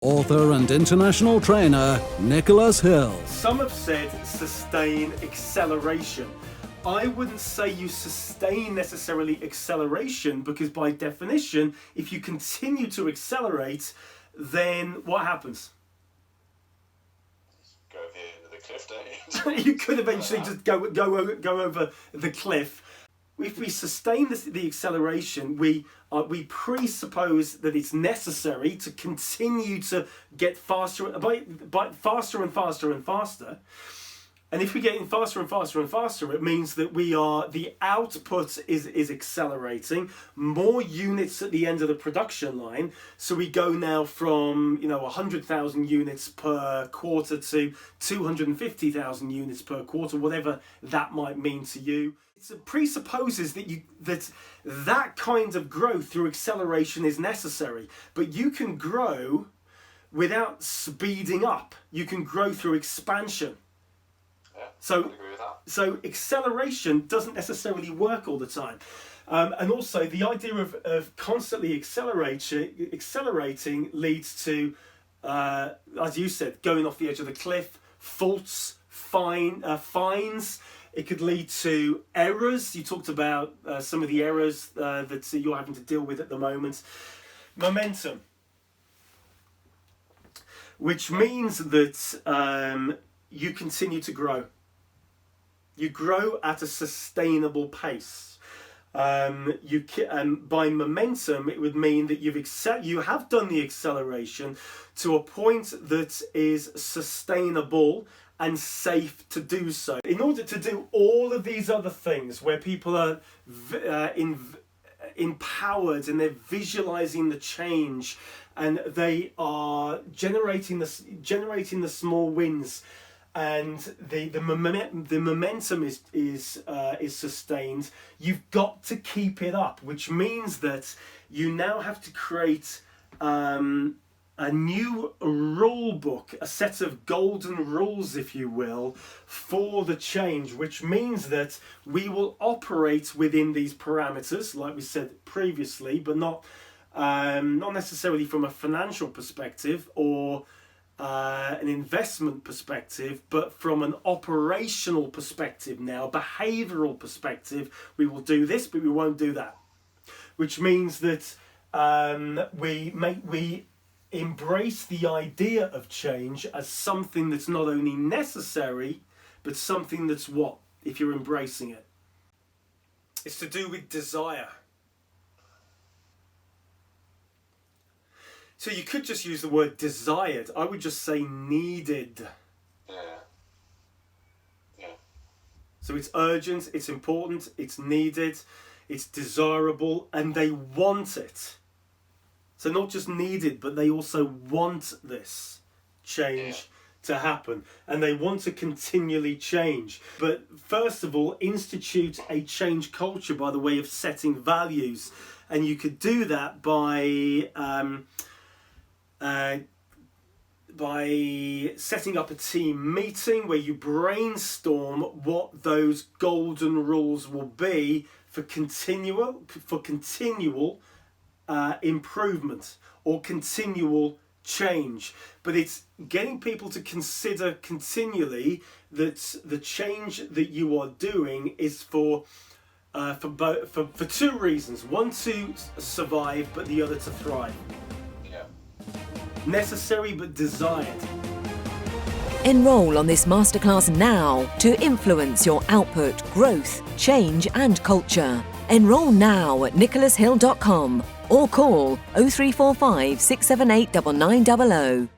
Author and international trainer, Nicholas Hill. Some have said sustain acceleration. I wouldn't say you sustain necessarily acceleration, because by definition, if you continue to accelerate, then what happens? Go over the end of the cliff, don't you? You could eventually just go over the cliff. If we sustain the acceleration, we presuppose that it's necessary to continue to get faster, faster and faster and faster. And if we're getting faster and faster and faster, it means that the output is accelerating, more units at the end of the production line. So we go now from 100,000 units per quarter to 250,000 units per quarter, whatever that might mean to you. It presupposes that kind of growth through acceleration is necessary, but you can grow without speeding up. You can grow through expansion. I would agree with that. So acceleration doesn't necessarily work all the time. And also the idea of constantly accelerating leads to, as you said, going off the edge of the cliff, faults, fines. It could lead to errors. You talked about some of the errors that you're having to deal with at the moment. Momentum, which means that you continue to grow. You grow at a sustainable pace. By momentum, it would mean that you have done the acceleration to a point that is sustainable and safe to do so. In order to do all of these other things, where people are empowered and they're visualizing the change, and they are generating the small wins, and the momentum is sustained, you've got to keep it up, which means that you now have to create a new rule book, a set of golden rules, if you will, for the change, which means that we will operate within these parameters, like we said previously, but not necessarily from a financial perspective or an investment perspective, but from an operational perspective now, behavioural perspective. We will do this, but we won't do that, which means that we embrace the idea of change as something that's not only necessary, but something that's what, if you're embracing it? It's to do with desire. So you could just use the word desired. I would just say needed. Yeah. So it's urgent, it's important, it's needed, it's desirable, and they want it. So not just needed, but they also want this change to happen. And they want to continually change. But first of all, institute a change culture by the way of setting values. And you could do that by setting up a team meeting where you brainstorm what those golden rules will be for continual improvement or continual change. But it's getting people to consider continually that the change that you are doing is for two reasons. One, to survive, but the other, to thrive. Necessary but desired. Enroll on this masterclass now to influence your output, growth, change and culture. Enroll now at nicholashill.com or call 0345 678 9900.